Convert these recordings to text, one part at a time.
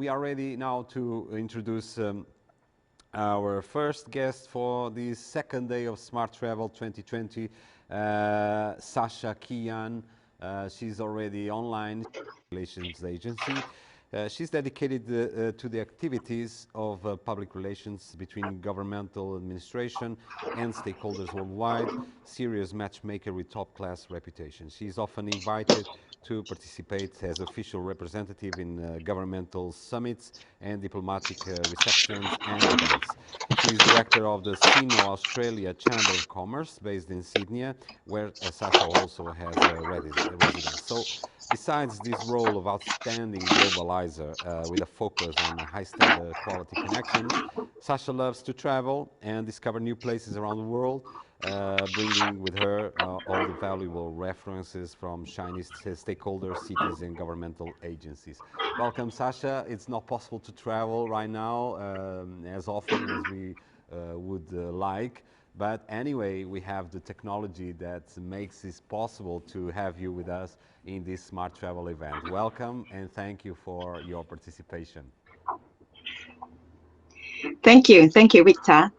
we are ready now to introduce our first guest for the second day of Smart Travel 2020, Sasha Qian. She's already online, relations agency. She's dedicated to the activities of public relations between governmental administration and stakeholders worldwide, serious matchmaker with top-class reputation. She's often invited to participate as official representative in governmental summits and diplomatic receptions and events. She is director of the Sino Australia Chamber of Commerce based in Sydney, where Sasha also has a residence. So besides this role of outstanding globalizer with a focus on high standard quality connections, Sasha loves to travel and discover new places around the world, bringing with her all the valuable references from Chinese stakeholders, cities, and governmental agencies. Welcome, Sasha. It's not possible to travel right now as often as we would like. But anyway, we have the technology that makes it possible to have you with us in this Smart Travel event. Welcome and thank you for your participation. Thank you, Victor.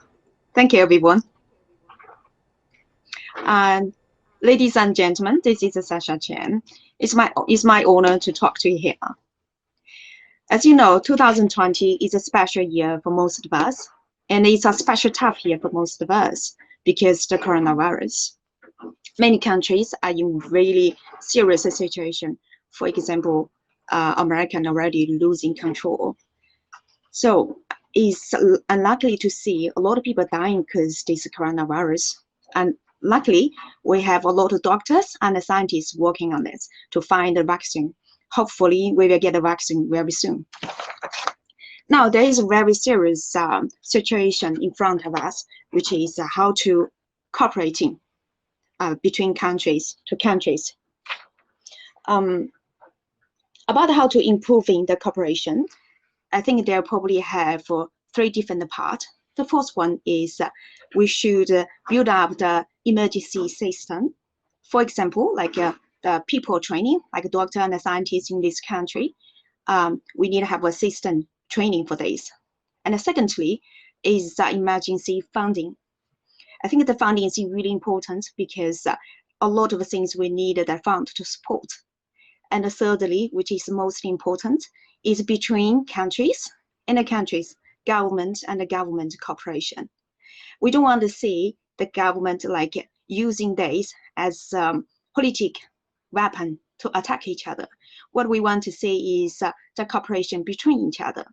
Thank you, everyone. Ladies and gentlemen, this is Sasha Qian. It's my honor to talk to you here. As you know, 2020 is a special year for most of us, and it's a special tough year for most of us because the coronavirus. Many countries are in really serious situation. For example, America already losing control. So it's unlikely to see a lot of people dying because this coronavirus. And luckily, we have a lot of doctors and scientists working on this to find a vaccine. Hopefully, we will get a vaccine very soon. Now, there is a very serious situation in front of us, which is how to cooperating between countries to countries. About how to improving the cooperation, I think they probably have three different parts. The first one is we should build up the emergency system. For example, like the people training, like a doctor and a scientist in this country, we need to have a system training for this. And secondly is emergency funding. I think the funding is really important because a lot of things we need that fund to support. And thirdly, which is most important, is between countries and the countries, government and the government cooperation. We don't want to see the government like using this as political weapon to attack each other. What we want to see is the cooperation between each other.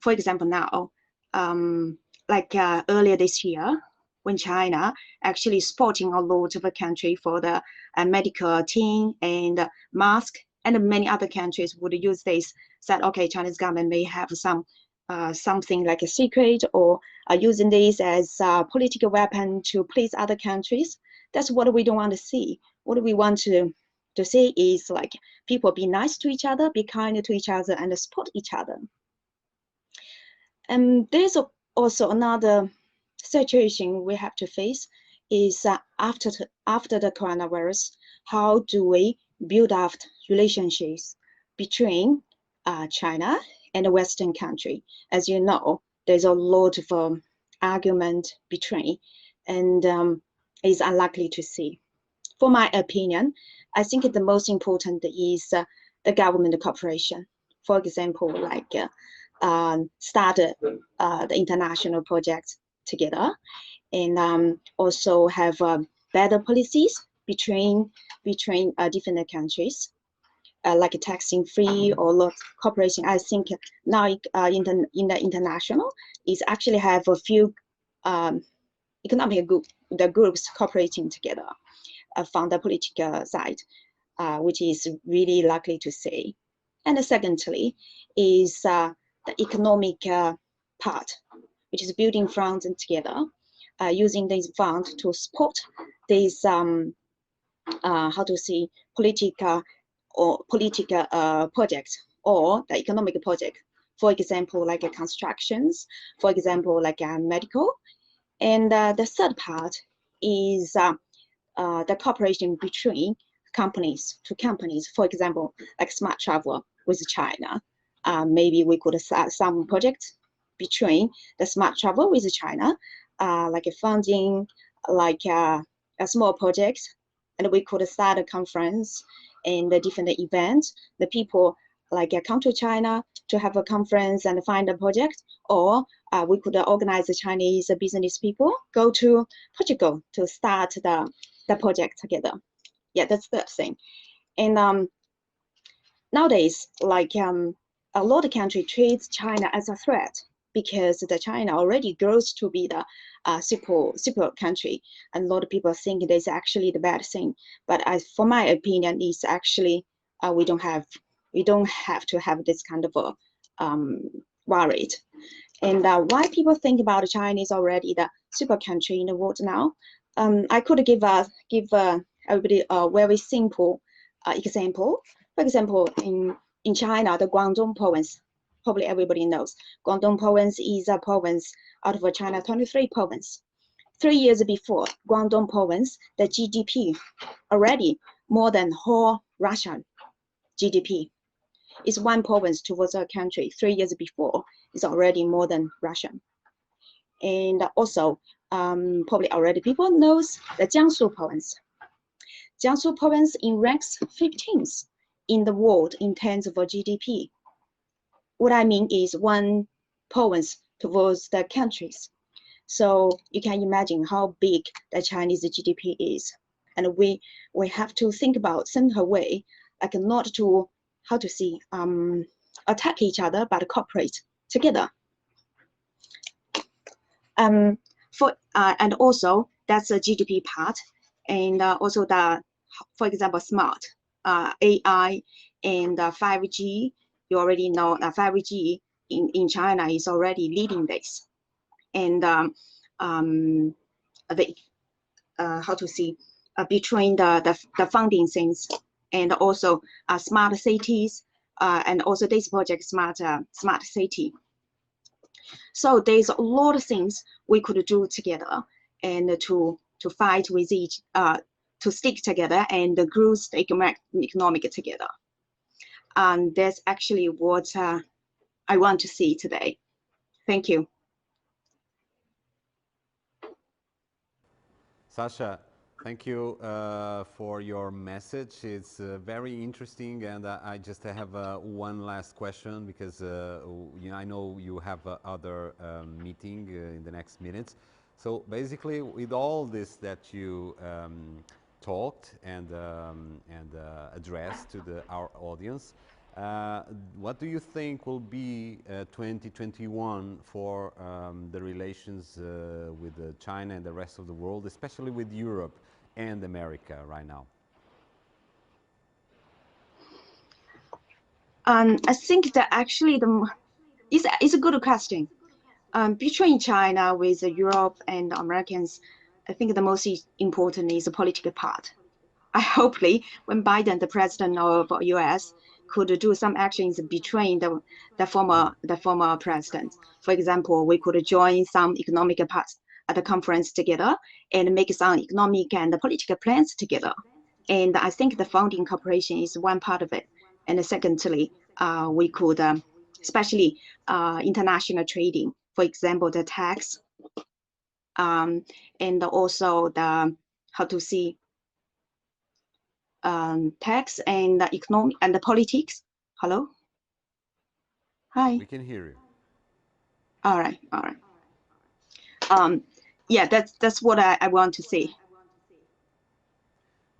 For example, now, earlier this year, when China actually supporting a lot of a country for the medical team and mask, and many other countries would use this, said, okay, Chinese government may have some something like a secret or using this as a political weapon to please other countries. That's what we don't want to see. What we want to see is like people be nice to each other, be kind to each other, and support each other. And there's also another situation we have to face is after the coronavirus, how do we build up relationships between China and a Western country? As you know, there's a lot of argument between, and is unlikely to see. For my opinion, I think the most important is the government cooperation. For example, like start the international projects together, and also have better policies between different countries, like taxing free or lot cooperation. I think now in the international is actually have a few economic groups cooperating together from the political side, which is really likely to see. And secondly is the economic part, which is building funds together, using this fund to support these how to say political projects or the economic project. For example, like constructions, for example, like medical. And the third part is the cooperation between companies to companies. For example, like smart travel with China. maybe we could start some projects between the smart travel with China, like a funding, like a small project, and we could start a conference and the different events. The people like come to China to have a conference and find a project, or we could organize the Chinese business people go to Portugal to start the project together. Yeah, that's the thing. And nowadays, like a lot of country treats China as a threat because the China already grows to be the super country, and a lot of people think it is actually the bad thing. But for my opinion, it's actually we don't have to have this kind of worried. And why people think about China is already the super country in the world now. I could give everybody a very simple example. For example, in China, the Guangdong province, probably everybody knows, Guangdong province is a province out of China 23 province. 3 years before, Guangdong province, the GDP already more than whole Russian GDP. It's one province towards a country. 3 years before, it's already more than Russian. And also, probably already people knows the Jiangsu province. Jiangsu province ranks 15th in the world in terms of GDP. What I mean is one province towards the countries. So you can imagine how big the Chinese GDP is. And we have to think about some way, like not to, how to see, attack each other, but cooperate together. And also that's the GDP part. And also for example, smart AI and 5G. You already know that 5G in China is already leading this. And how to see between the funding things and also smart cities and also this project smart city. So there's a lot of things we could do together and to fight with each to stick together and grow the economic together. And that's actually what I want to see today. Thank you. Sasha, thank you for your message. It's very interesting, and I just have one last question because I know you have other meeting in the next minutes. So basically, with all this that you talked and addressed to our audience, what do you think will be 2021 for the relations with China and the rest of the world, especially with Europe and America right now? I think that actually it's a good question. Between China with Europe and Americans, I think the most important is the political part. I hopefully when Biden, the president of US, could do some actions between the former president. For example, we could join some economic parts at the conference together and make some economic and political plans together. And I think the founding cooperation is one part of it. And secondly, we could, especially international trading, for example, the tax, and also the how to see tax and the economic and the politics. Hello? Hi. We can hear you. All right. Yeah, that's what I want to say.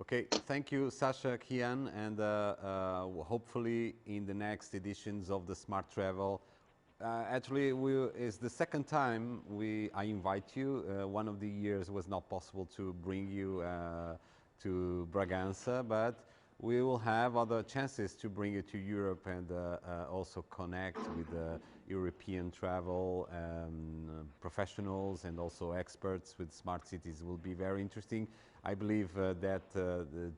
Okay, thank you, Sasha Qian, and hopefully in the next editions of the Smart Travel. Actually, it's the second time I invite you. One of the years was not possible to bring you to Bragança, but we will have other chances to bring you to Europe and also connect with European travel professionals and also experts with smart cities. It will be very interesting. I believe that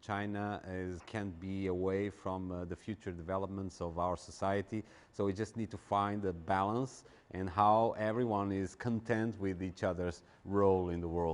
China can be away from the future developments of our society. So we just need to find a balance and how everyone is content with each other's role in the world.